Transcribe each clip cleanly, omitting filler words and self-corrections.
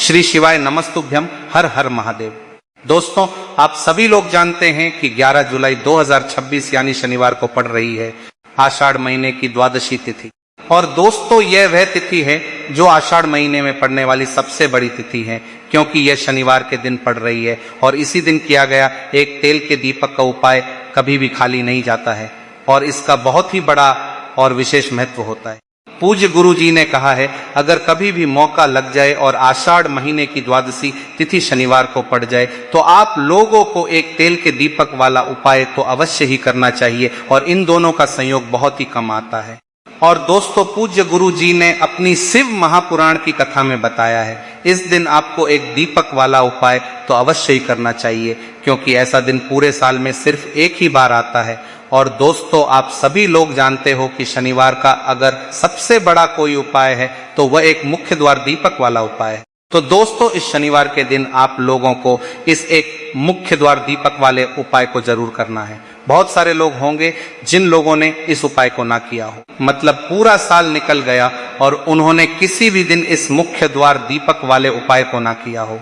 श्री शिवाय नमस्तुभ्यम, हर हर महादेव। दोस्तों, आप सभी लोग जानते हैं कि 11 जुलाई 2026 यानी शनिवार को पड़ रही है आषाढ़ महीने की द्वादशी तिथि। और दोस्तों, यह वह तिथि है जो आषाढ़ महीने में पड़ने वाली सबसे बड़ी तिथि है, क्योंकि यह शनिवार के दिन पड़ रही है और इसी दिन किया गया एक तेल के दीपक का उपाय कभी भी खाली नहीं जाता है और इसका बहुत ही बड़ा और विशेष महत्व होता है। पूज्य गुरु जी ने कहा है, अगर कभी भी मौका लग जाए और आषाढ़ महीने की द्वादशी तिथि शनिवार को पड़ जाए तो आप लोगों को एक तेल के दीपक वाला उपाय तो अवश्य ही करना चाहिए और इन दोनों का संयोग बहुत ही कम आता है। और दोस्तों, पूज्य गुरु जी ने अपनी शिव महापुराण की कथा में बताया है, इस दिन आपको एक दीपक वाला उपाय तो अवश्य ही करना चाहिए, क्योंकि ऐसा दिन पूरे साल में सिर्फ एक ही बार आता है। और दोस्तों, आप सभी लोग जानते हो कि शनिवार का अगर सबसे बड़ा कोई उपाय है तो वह एक मुख्य द्वार दीपक वाला उपाय है। तो दोस्तों, इस शनिवार के दिन आप लोगों को इस एक मुख्य द्वार दीपक वाले उपाय को जरूर करना है। बहुत सारे लोग होंगे जिन लोगों ने इस उपाय को ना किया हो, मतलब पूरा साल निकल गया और उन्होंने किसी भी दिन इस मुख्य द्वार दीपक वाले उपाय को ना किया हो।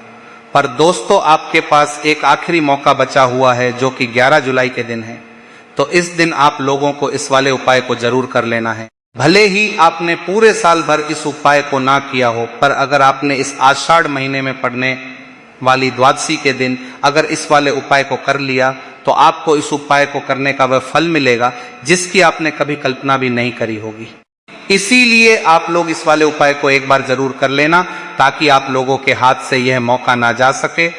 पर दोस्तों, आपके पास एक आखिरी मौका बचा हुआ है जो कि 11 जुलाई के दिन है। तो इस दिन आप लोगों को इस वाले उपाय को जरूर कर लेना है। भले ही आपने पूरे साल भर इस उपाय को ना किया हो, पर अगर आपने इस आषाढ़ महीने में पड़ने वाली द्वादशी के दिन अगर इस वाले उपाय को कर लिया तो आपको इस उपाय को करने का वह फल मिलेगा जिसकी आपने कभी कल्पना भी नहीं करी होगी। इसीलिए आप लोग इस वाले उपाय को एक बार जरूर कर लेना, ताकि आप लोगों के हाथ से यह मौका ना जा सके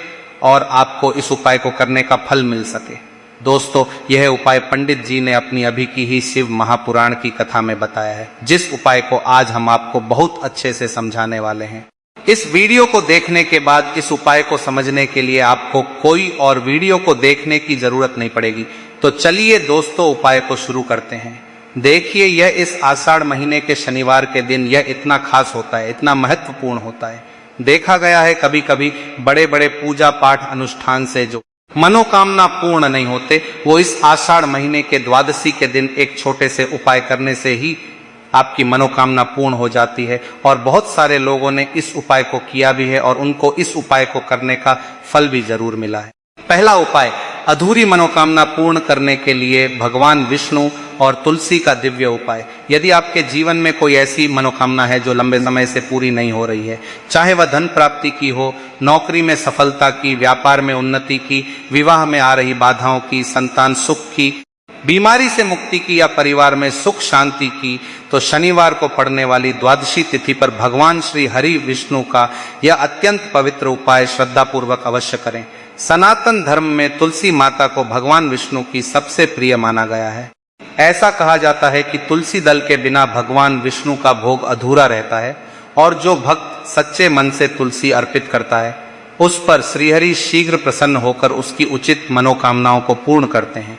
और आपको इस उपाय को करने का फल मिल सके। दोस्तों, यह उपाय पंडित जी ने अपनी अभी की ही शिव महापुराण की कथा में बताया है, जिस उपाय को आज हम आपको बहुत अच्छे से समझाने वाले हैं। इस वीडियो को देखने के बाद इस उपाय को समझने के लिए आपको कोई और वीडियो को देखने की जरूरत नहीं पड़ेगी। तो चलिए दोस्तों, उपाय को शुरू करते हैं। देखिए, यह इस आषाढ़ महीने के शनिवार के दिन यह इतना खास होता है, इतना महत्वपूर्ण होता है। देखा गया है कभी कभी बड़े बड़े पूजा पाठ अनुष्ठान से जो मनोकामना पूर्ण नहीं होते, वो इस आषाढ़ महीने के द्वादशी के दिन एक छोटे से उपाय करने से ही आपकी मनोकामना पूर्ण हो जाती है। और बहुत सारे लोगों ने इस उपाय को किया भी है और उनको इस उपाय को करने का फल भी जरूर मिला है। पहला उपाय, अधूरी मनोकामना पूर्ण करने के लिए भगवान विष्णु और तुलसी का दिव्य उपाय। यदि आपके जीवन में कोई ऐसी मनोकामना है जो लंबे समय से पूरी नहीं हो रही है, चाहे वह धन प्राप्ति की हो, नौकरी में सफलता की, व्यापार में उन्नति की, विवाह में आ रही बाधाओं की, संतान सुख की, बीमारी से मुक्ति की या परिवार में सुख शांति की, तो शनिवार को पड़ने वाली द्वादशी तिथि पर भगवान श्री हरि विष्णु का यह अत्यंत पवित्र उपाय श्रद्धा पूर्वक अवश्य करें। सनातन धर्म में तुलसी माता को भगवान विष्णु की सबसे प्रिय माना गया है। ऐसा कहा जाता है कि तुलसी दल के बिना भगवान विष्णु का भोग अधूरा रहता है और जो भक्त सच्चे मन से तुलसी अर्पित करता है उस पर श्रीहरि शीघ्र प्रसन्न होकर उसकी उचित मनोकामनाओं को पूर्ण करते हैं।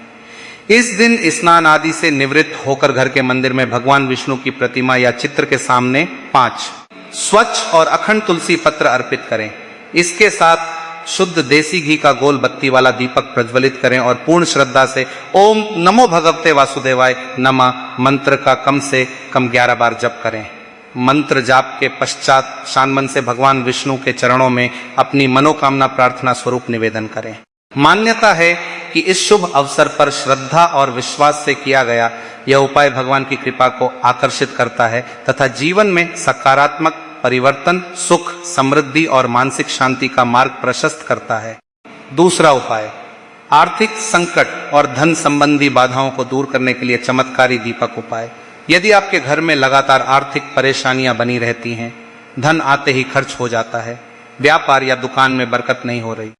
इस दिन स्नान आदि से निवृत्त होकर घर के मंदिर में भगवान विष्णु की प्रतिमा या चित्र के सामने 5 स्वच्छ और अखंड तुलसी पत्र अर्पित करें। इसके साथ शुद्ध देसी घी का गोल बत्ती वाला दीपक प्रज्वलित करें और पूर्ण श्रद्धा से ओम नमो भगवते वासुदेवाय नमः मंत्र का कम से कम 11 बार जप करें। मंत्र जाप के पश्चात शानमन से भगवान विष्णु के चरणों में अपनी मनोकामना प्रार्थना स्वरूप निवेदन करें। मान्यता है कि इस शुभ अवसर पर श्रद्धा और विश्वास से किया गया यह उपाय भगवान की कृपा को आकर्षित करता है तथा जीवन में सकारात्मक परिवर्तन, सुख, समृद्धि और मानसिक शांति का मार्ग प्रशस्त करता है। दूसरा उपाय, आर्थिक संकट और धन संबंधी बाधाओं को दूर करने के लिए चमत्कारी दीपक उपाय। यदि आपके घर में लगातार आर्थिक परेशानियां बनी रहती हैं, धन आते ही खर्च हो जाता है, व्यापार या दुकान में बरकत नहीं हो रही,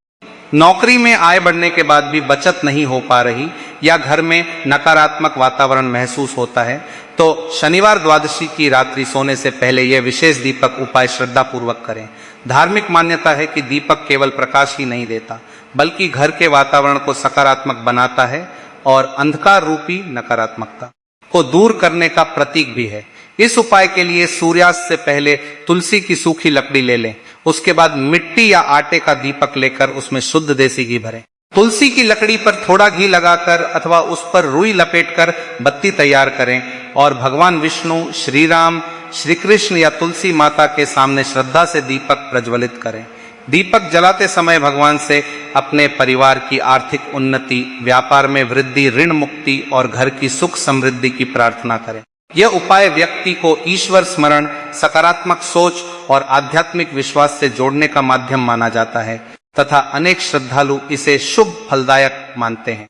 नौकरी में आय बढ़ने के बाद भी बचत नहीं हो पा रही या घर में नकारात्मक वातावरण महसूस होता है, तो शनिवार द्वादशी की रात्रि सोने से पहले यह विशेष दीपक उपाय श्रद्धा पूर्वक करें। धार्मिक मान्यता है कि दीपक केवल प्रकाश ही नहीं देता बल्कि घर के वातावरण को सकारात्मक बनाता है और अंधकार रूपी नकारात्मकता को दूर करने का प्रतीक भी है। इस उपाय के लिए सूर्यास्त से पहले तुलसी की सूखी लकड़ी ले लें। उसके बाद मिट्टी या आटे का दीपक लेकर उसमें शुद्ध देसी घी भरें। तुलसी की लकड़ी पर थोड़ा घी लगाकर अथवा उस पर रुई लपेटकर बत्ती तैयार करें और भगवान विष्णु, श्री राम, श्री कृष्ण या तुलसी माता के सामने श्रद्धा से दीपक प्रज्वलित करें। दीपक जलाते समय भगवान से अपने परिवार की आर्थिक उन्नति, व्यापार में वृद्धि, ऋण मुक्ति और घर की सुख समृद्धि की प्रार्थना करें। यह उपाय व्यक्ति को ईश्वर स्मरण, सकारात्मक सोच और आध्यात्मिक विश्वास से जोड़ने का माध्यम माना जाता है तथा अनेक श्रद्धालु इसे शुभ फलदायक मानते हैं।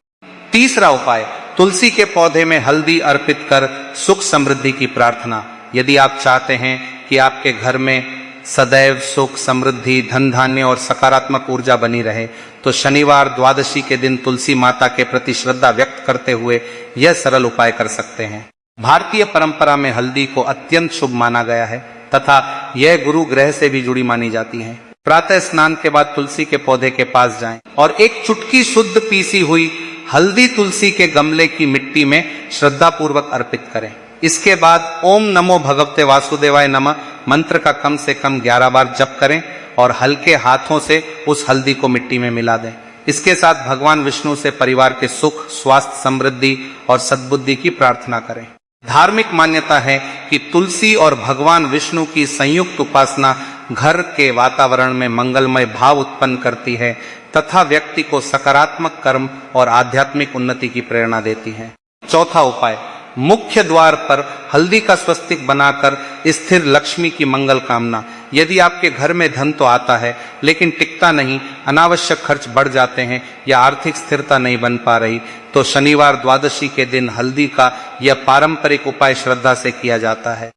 तीसरा उपाय, तुलसी के पौधे में हल्दी अर्पित कर सुख समृद्धि की प्रार्थना। यदि आप चाहते हैं कि आपके घर में सदैव सुख, समृद्धि, धन धान्य और सकारात्मक ऊर्जा बनी रहे, तो शनिवार द्वादशी के दिन तुलसी माता के प्रति श्रद्धा व्यक्त करते हुए यह सरल उपाय कर सकते हैं। भारतीय परंपरा में हल्दी को अत्यंत शुभ माना गया है तथा यह गुरु ग्रह से भी जुड़ी मानी जाती है। प्रातः स्नान के बाद तुलसी के पौधे के पास जाएं और एक चुटकी शुद्ध पीसी हुई हल्दी तुलसी के गमले की मिट्टी में श्रद्धा पूर्वक अर्पित करें। इसके बाद ओम नमो भगवते वासुदेवाय नमः मंत्र का कम से कम 11 बार जप करें और हल्के हाथों से उस हल्दी को मिट्टी में मिला दें। इसके साथ भगवान विष्णु से परिवार के सुख, स्वास्थ्य, समृद्धि और सद्बुद्धि की प्रार्थना करें। धार्मिक मान्यता है कि तुलसी और भगवान विष्णु की संयुक्त उपासना घर के वातावरण में मंगलमय भाव उत्पन्न करती है तथा व्यक्ति को सकारात्मक कर्म और आध्यात्मिक उन्नति की प्रेरणा देती है। चौथा उपाय, मुख्य द्वार पर हल्दी का स्वस्तिक बनाकर स्थिर लक्ष्मी की मंगल कामना। यदि आपके घर में धन तो आता है लेकिन टिकता नहीं, अनावश्यक खर्च बढ़ जाते हैं या आर्थिक स्थिरता नहीं बन पा रही, तो शनिवार द्वादशी के दिन हल्दी का यह पारंपरिक उपाय श्रद्धा से किया जाता है।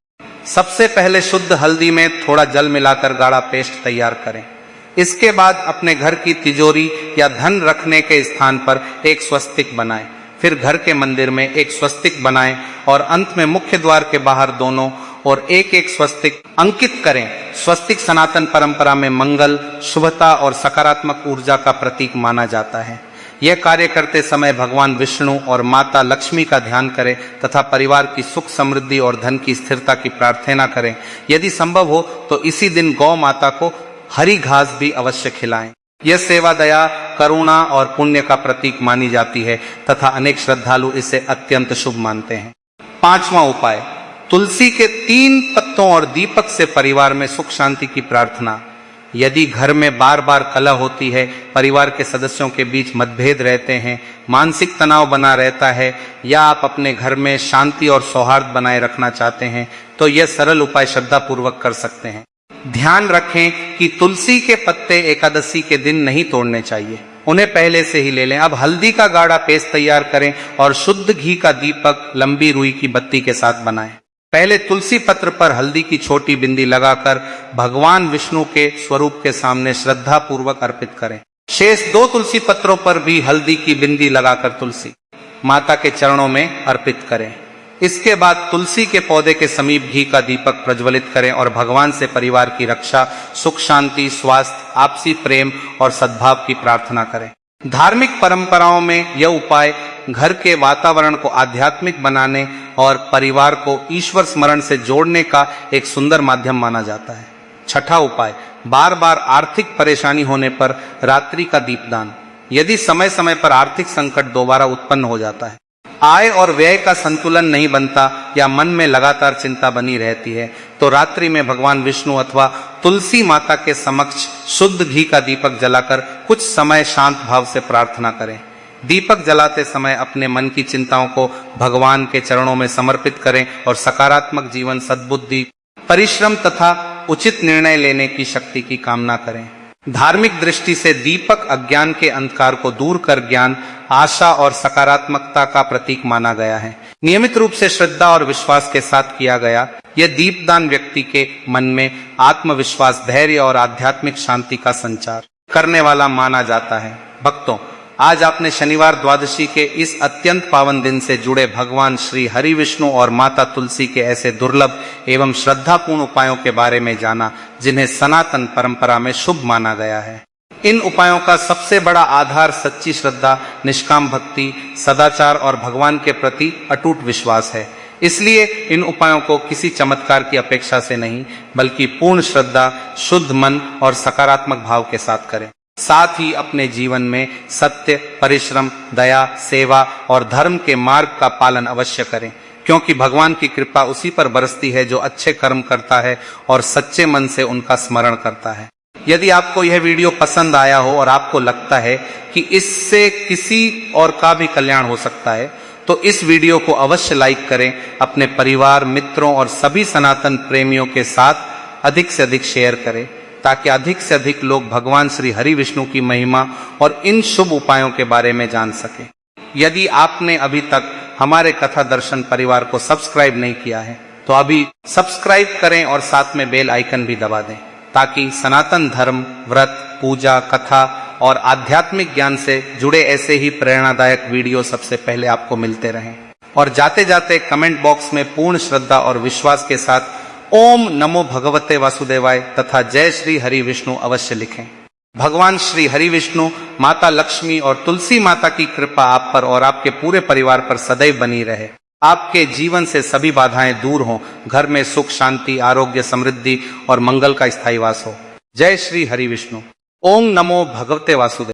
सबसे पहले शुद्ध हल्दी में थोड़ा जल मिलाकर गाढ़ा पेस्ट तैयार करें। इसके बाद अपने घर की तिजोरी या धन रखने के स्थान पर एक स्वस्तिक बनाएं। फिर घर के मंदिर में एक स्वस्तिक बनाएं और अंत में मुख्य द्वार के बाहर दोनों और एक एक स्वस्तिक अंकित करें। स्वस्तिक सनातन परंपरा में मंगल, शुभता और सकारात्मक ऊर्जा का प्रतीक माना जाता है। यह कार्य करते समय भगवान विष्णु और माता लक्ष्मी का ध्यान करें तथा परिवार की सुख समृद्धि और धन की स्थिरता की प्रार्थना करें। यदि संभव हो तो इसी दिन गौ माता को हरी घास भी अवश्य खिलाएं। यह सेवा दया, करुणा और पुण्य का प्रतीक मानी जाती है तथा अनेक श्रद्धालु इसे अत्यंत शुभ मानते हैं। पांचवा उपाय, तुलसी के 3 पत्तों और दीपक से परिवार में सुख शांति की प्रार्थना। यदि घर में बार बार कलह होती है, परिवार के सदस्यों के बीच मतभेद रहते हैं, मानसिक तनाव बना रहता है या आप अपने घर में शांति और सौहार्द बनाए रखना चाहते हैं, तो यह सरल उपाय श्रद्धा पूर्वक कर सकते हैं। ध्यान रखें कि तुलसी के पत्ते एकादशी के दिन नहीं तोड़ने चाहिए, उन्हें पहले से ही ले लें। अब हल्दी का गाढ़ा पेस्ट तैयार करें और शुद्ध घी का दीपक लंबी रुई की बत्ती के साथ बनाएं। पहले तुलसी पत्र पर हल्दी की छोटी बिंदी लगाकर भगवान विष्णु के स्वरूप के सामने श्रद्धा पूर्वक अर्पित करें। शेष 2 तुलसी पत्रों पर भी हल्दी की बिंदी लगाकर तुलसी माता के चरणों में अर्पित करें। इसके बाद तुलसी के पौधे के समीप घी का दीपक प्रज्वलित करें और भगवान से परिवार की रक्षा, सुख शांति, स्वास्थ्य, आपसी प्रेम और सद्भाव की प्रार्थना करें। धार्मिक परंपराओं में यह उपाय घर के वातावरण को आध्यात्मिक बनाने और परिवार को ईश्वर स्मरण से जोड़ने का एक सुंदर माध्यम माना जाता है। छठा उपाय, बार बार आर्थिक परेशानी होने पर रात्रि का दीपदान। यदि समय समय पर आर्थिक संकट दोबारा उत्पन्न हो जाता है, आय और व्यय का संतुलन नहीं बनता या मन में लगातार चिंता बनी रहती है, तो रात्रि में भगवान विष्णु अथवा तुलसी माता के समक्ष शुद्ध घी का दीपक जलाकर कुछ समय शांत भाव से प्रार्थना करें। दीपक जलाते समय अपने मन की चिंताओं को भगवान के चरणों में समर्पित करें और सकारात्मक जीवन, सद्बुद्धि, परिश्रम तथा उचित निर्णय लेने की शक्ति की कामना करें। धार्मिक दृष्टि से दीपक अज्ञान के अंधकार को दूर कर ज्ञान, आशा और सकारात्मकता का प्रतीक माना गया है। नियमित रूप से श्रद्धा और विश्वास के साथ किया गया यह दीपदान व्यक्ति के मन में आत्मविश्वास, धैर्य और आध्यात्मिक शांति का संचार करने वाला माना जाता है। भक्तों, आज आपने शनिवार द्वादशी के इस अत्यंत पावन दिन से जुड़े भगवान श्री हरि विष्णु और माता तुलसी के ऐसे दुर्लभ एवं श्रद्धापूर्ण उपायों के बारे में जाना जिन्हें सनातन परंपरा में शुभ माना गया है। इन उपायों का सबसे बड़ा आधार सच्ची श्रद्धा, निष्काम भक्ति, सदाचार और भगवान के प्रति अटूट विश्वास है। इसलिए इन उपायों को किसी चमत्कार की अपेक्षा से नहीं, बल्कि पूर्ण श्रद्धा, शुद्ध मन और सकारात्मक भाव के साथ करें। साथ ही अपने जीवन में सत्य, परिश्रम, दया, सेवा और धर्म के मार्ग का पालन अवश्य करें, क्योंकि भगवान की कृपा उसी पर बरसती है जो अच्छे कर्म करता है और सच्चे मन से उनका स्मरण करता है। यदि आपको यह वीडियो पसंद आया हो और आपको लगता है कि इससे किसी और का भी कल्याण हो सकता है, तो इस वीडियो को अवश्य लाइक करें, अपने परिवार, मित्रों और सभी सनातन प्रेमियों के साथ अधिक से अधिक शेयर करें, ताकि अधिक से अधिक लोग भगवान श्री हरि विष्णु की महिमा और इन शुभ उपायों के बारे में जान सकें। यदि आपने अभी तक हमारे कथा दर्शन परिवार को सब्सक्राइब नहीं किया है, तो अभी सब्सक्राइब करें और साथ में बेल आइकन भी दबा दें, ताकि सनातन धर्म, व्रत, पूजा, कथा और आध्यात्मिक ज्ञान से जुड़े ऐसे ही प्रेरणादायक वीडियो सबसे पहले आपको मिलते रहें। और जाते जाते कमेंट बॉक्स में पूर्ण श्रद्धा और विश्वास के साथ ओम नमो भगवते वासुदेवाय तथा जय श्री हरि विष्णु अवश्य लिखें। भगवान श्री हरि विष्णु, माता लक्ष्मी और तुलसी माता की कृपा आप पर और आपके पूरे परिवार पर सदैव बनी रहे। आपके जीवन से सभी बाधाएं दूर हों, घर में सुख, शांति, आरोग्य, समृद्धि और मंगल का स्थायी वास हो। जय श्री हरि विष्णु। ओम नमो भगवते वासुदेव।